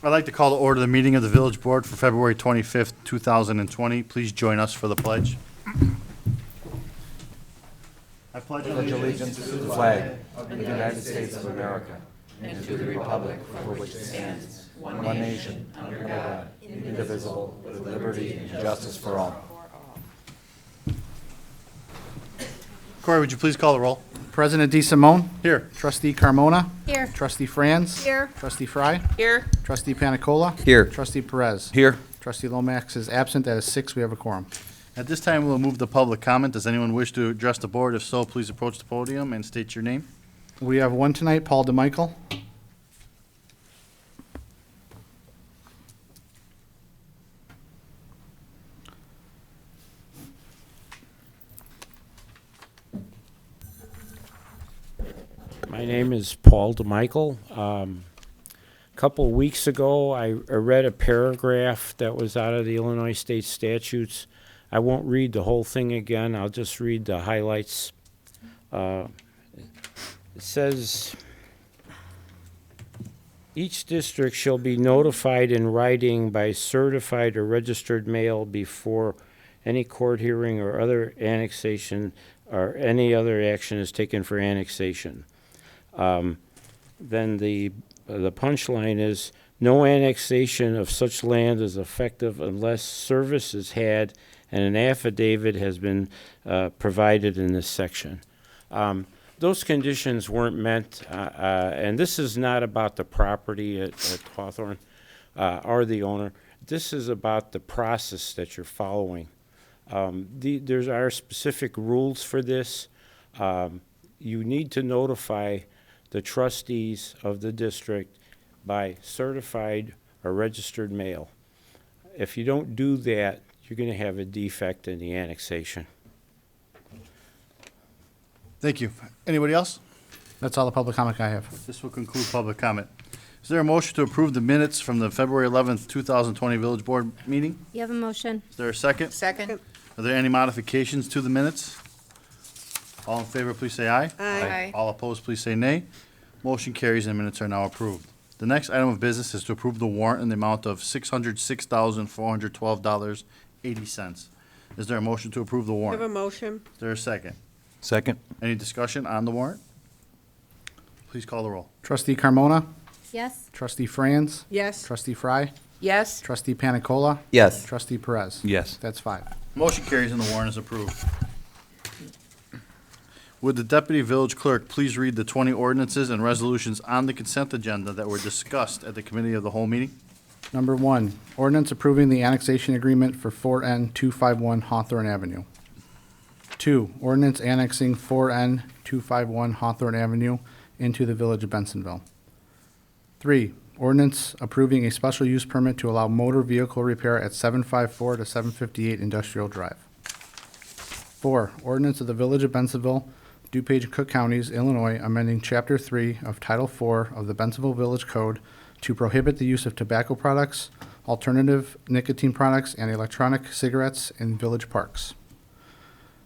I'd like to call to order the meeting of the Village Board for February 25th, 2020. Please join us for the pledge. I pledge allegiance to the flag of the United States of America and to the republic for which it stands, one nation, under God, indivisible, with liberty and justice for all. Corey, would you please call the roll? President DeSimone. Here. Trustee Carmona. Here. Trustee Franz. Here. Trustee Fry. Here. Trustee Panicola. Here. Trustee Perez. Here. Trustee Lomax is absent. That is 6. We have a quorum. At this time, we'll move to public comment. Does anyone wish to address the board? If so, please approach the podium and state your name. We have one tonight, Paul DeMichael. My name is Paul DeMichael. A couple weeks ago, I read a paragraph that was out of the Illinois State Statutes. I won't read the whole thing again. I'll just read the highlights. It says, each district shall be notified in writing by certified or registered mail before any court hearing or other annexation or any other action is taken for annexation. Then the punchline is, no annexation of such land is effective unless service is had and an affidavit has been provided in this section. Those conditions weren't meant, and this is not about the property at Hawthorne or the owner. This is about the process that you're following. There are specific rules for this. You need to notify the trustees of the district by certified or registered mail. If you don't do that, you're going to have a defect in the annexation. Thank you. Anybody else? That's all the public comment I have. This will conclude public comment. Is there a motion to approve the minutes from the February 11th, 2020 Village Board meeting? You have a motion? Is there a second? Second. Are there any modifications to the minutes? All in favor, please say aye. Aye. All opposed, please say nay. Motion carries and minutes are now approved. The next item of business is to approve the warrant in the amount of $606,412.80. Is there a motion to approve the Have a warrant? motion. Is there a second? Second. Any discussion on the warrant? Please call the roll. Trustee Carmona. Yes. Trustee Franz. Yes. Trustee Fry. Yes. Trustee Panicola. Yes. Trustee Perez. Yes. That's 5. Motion carries and the warrant is approved. Would the deputy village clerk please read the 20 ordinances and resolutions on the consent agenda that were discussed at the committee of the whole meeting? Number 1, ordinance approving the annexation agreement for 4N251 Hawthorne Avenue. 2, ordinance annexing 4N251 Hawthorne Avenue into the Village of Bensonville. 3, ordinance approving a special use permit to allow motor vehicle repair at 754 to 758 Industrial Drive. 4, ordinance of the Village of Bensonville, DuPage and Cook Counties, Illinois, amending Chapter 3 of Title 4 of the Bensonville Village Code to prohibit the use of tobacco products, alternative nicotine products, and electronic cigarettes in village parks.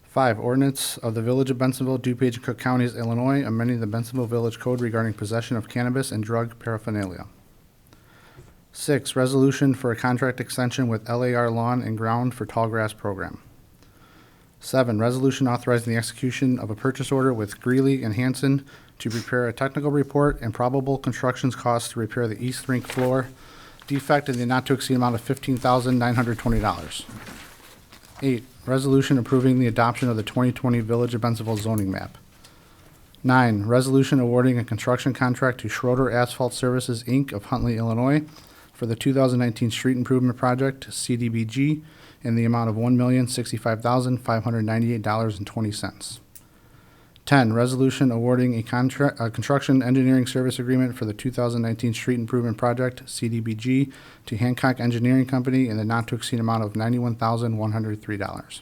5, ordinance of the Village of Bensonville, DuPage and Cook Counties, Illinois, amending the Bensonville Village Code regarding possession of cannabis and drug paraphernalia. 6, resolution for a contract extension with LAR Lawn and Ground for Tallgrass Program. 7, resolution authorizing the execution of a purchase order with Greeley and Hanson to prepare a technical report and probable construction costs to repair the east rink floor defect in the not-to-exceed amount of $15,920. 8, resolution approving the adoption of the 2020 Village of Bensonville zoning map. 9, resolution awarding a construction contract to Schroeder Asphalt Services, Inc. of Huntley, Illinois, for the 2019 Street Improvement Project, CDBG, in the amount of $1,065,598.20. 10, resolution awarding a construction engineering service agreement for the 2019 Street Improvement Project, CDBG, to Hancock Engineering Company in the not-to-exceed amount of $91,103.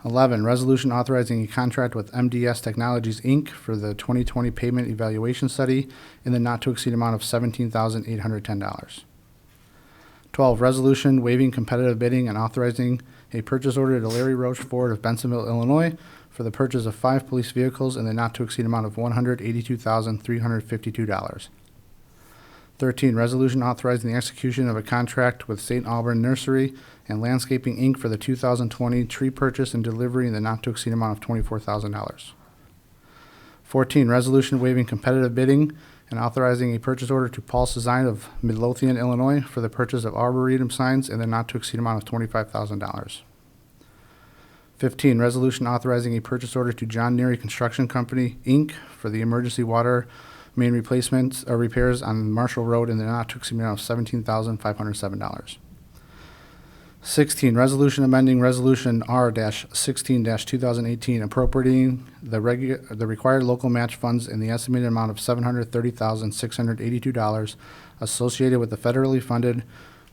11, resolution authorizing a contract with MDS Technologies, Inc. for the 2020 pavement evaluation study in the not-to-exceed amount of $17,810. 12, resolution waiving competitive bidding and authorizing a purchase order to Larry Roach Ford of Bensonville, Illinois, for the purchase of 5 police vehicles in the not-to-exceed amount of $182,352. 13, resolution authorizing the execution of a contract with St. Auburn Nursery and Landscaping, Inc. for the 2020 tree purchase and delivery in the not-to-exceed amount of $24,000. 14, resolution waiving competitive bidding and authorizing a purchase order to Paul Cezanne of Midlothian, Illinois, for the purchase of arboretum signs in the not-to-exceed amount of $25,000. 15, resolution authorizing a purchase order to John Neary Construction Company, Inc. for the emergency water main replacements or repairs on Marshall Road in the not-to-exceed amount of $17,507. 16, resolution amending Resolution R-16-2018 appropriating the required local match funds in the estimated amount of $730,682 associated with the federally funded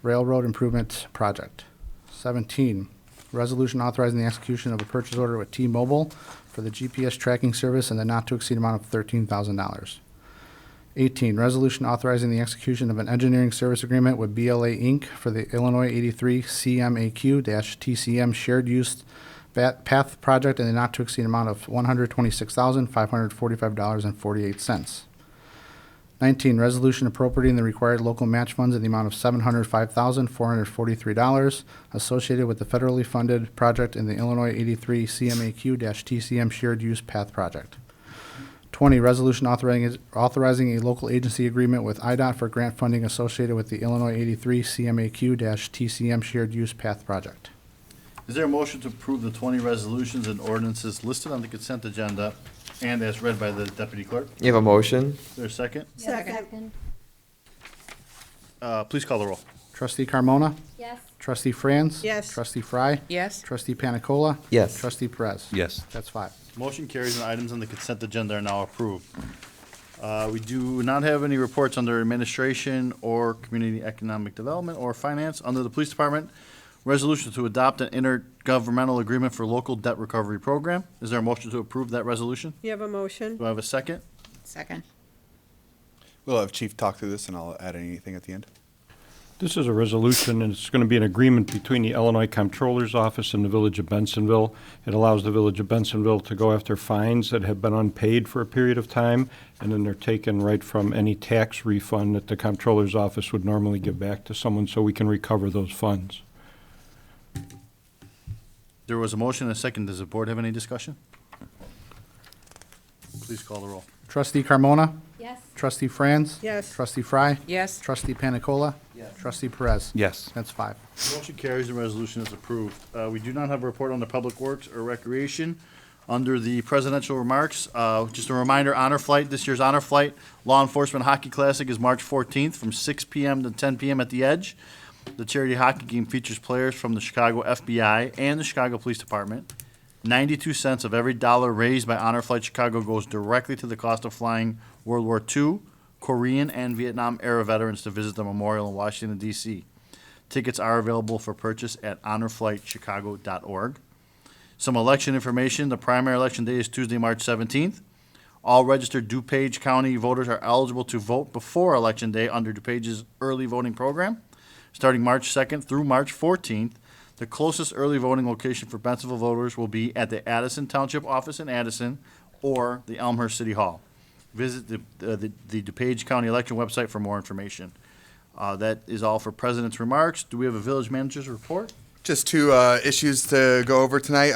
railroad improvement project. 17, resolution authorizing the execution of a purchase order with T-Mobile for the GPS tracking service in the not-to-exceed amount of $13,000. 18, resolution authorizing the execution of an engineering service agreement with BLA Inc. for the Illinois 83 CMAQ-TCM shared use path project in the not-to-exceed amount of $126,545.48. 19, resolution appropriating the required local match funds in the amount of $705,443 associated with the federally funded project in the Illinois 83 CMAQ-TCM shared use path project. 20, resolution authorizing a local agency agreement with IDOT for grant funding associated with the Illinois 83 CMAQ-TCM shared use path project. Is there a motion to approve the 20 resolutions and ordinances listed on the consent agenda and as read by the deputy clerk? You have a motion? Is there a second? Second. Please call the roll. Trustee Carmona? Yes. Trustee Franz? Yes. Trustee Fry? Yes. Trustee Panicola? Yes. Trustee Perez? Yes. That's 5. Motion carries and items on the consent agenda are now approved. We do not have any reports under administration or community economic development or finance. Under the police department, resolution to adopt an intergovernmental agreement for local debt recovery program. Is there a motion to approve that resolution? You have a motion? Do I have a second? Second. We'll have Chief talk through this, and I'll add anything at the end. This is a resolution, and it's going to be an agreement between the Illinois Comptroller's Office and the Village of Bensonville. It allows the Village of Bensonville to go after fines that have been unpaid for a period of time, and then they're taken right from any tax refund that the Comptroller's Office would normally give back to someone, so we can recover those funds. There was a motion and a second. Does the board have any discussion? Please call the roll. Trustee Carmona? Yes. Trustee Franz? Yes. Trustee Fry? Yes. Trustee Panicola? Yes. Trustee Perez? Yes. That's 5. Motion carries and resolution is approved. We do not have a report on the Public Works or Recreation. Under the presidential remarks, just a reminder, Honor Flight, this year's Honor Flight Law Enforcement Hockey Classic is March 14th from 6 p.m. to 10 p.m. at the Edge. The charity hockey game features players from the Chicago FBI and the Chicago Police Department. 92 cents of every dollar raised by Honor Flight Chicago goes directly to the cost of flying World War II, Korean, and Vietnam-era veterans to visit the memorial in Washington, D.C. Tickets are available for purchase at honorflightchicago.org. Some election information. The primary election day is Tuesday, March 17th. All registered DuPage County voters are eligible to vote before Election Day under DuPage's early voting program. Starting March 2nd through March 14th, the closest early voting location for Bensonville voters will be at the Addison Township office in Addison or the Elmhurst City Hall. Visit the DuPage County election website for more information. That is all for President's remarks. Do we have a village manager's report? Just two issues to go over tonight.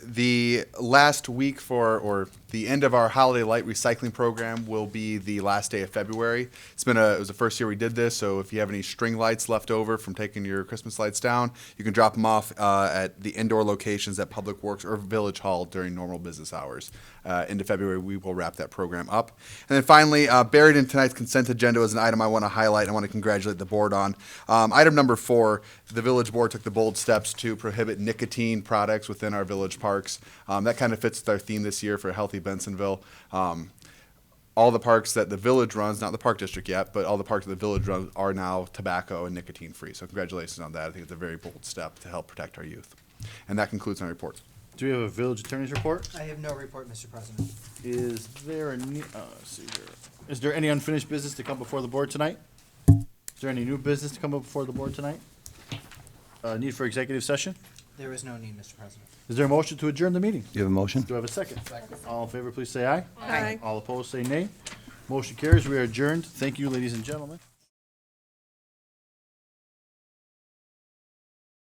The last week or the end of our Holiday Light Recycling Program will be the last day of February. It was the first year we did this, so if you have any string lights left over from taking your Christmas lights down, you can drop them off at the indoor locations at Public Works or Village Hall during normal business hours. Into February, we will wrap that program up. And then finally, buried in tonight's consent agenda is an item I want to highlight and I want to congratulate the board on. Item number 4, the village board took the bold steps to prohibit nicotine products within our village parks. That kind of fits with our theme this year for a healthy Bensonville. All the parks that the village runs, not the park district yet, but all the parks that the village runs are now tobacco and nicotine free. So congratulations on that. I think it's a very bold step to help protect our youth. And that concludes my report. Do we have a village attorney's report? I have no report, Mr. President. Is there any, let's see here. Is there any unfinished business to come before the board tonight? Is there any new business to come up before the board tonight? Need for executive session? There is no need, Mr. President. Is there a motion to adjourn the meeting? You have a motion? Do I have a second? All in favor, please say aye. Aye. All opposed, say nay. Motion carries. We are adjourned. Thank you, ladies and gentlemen.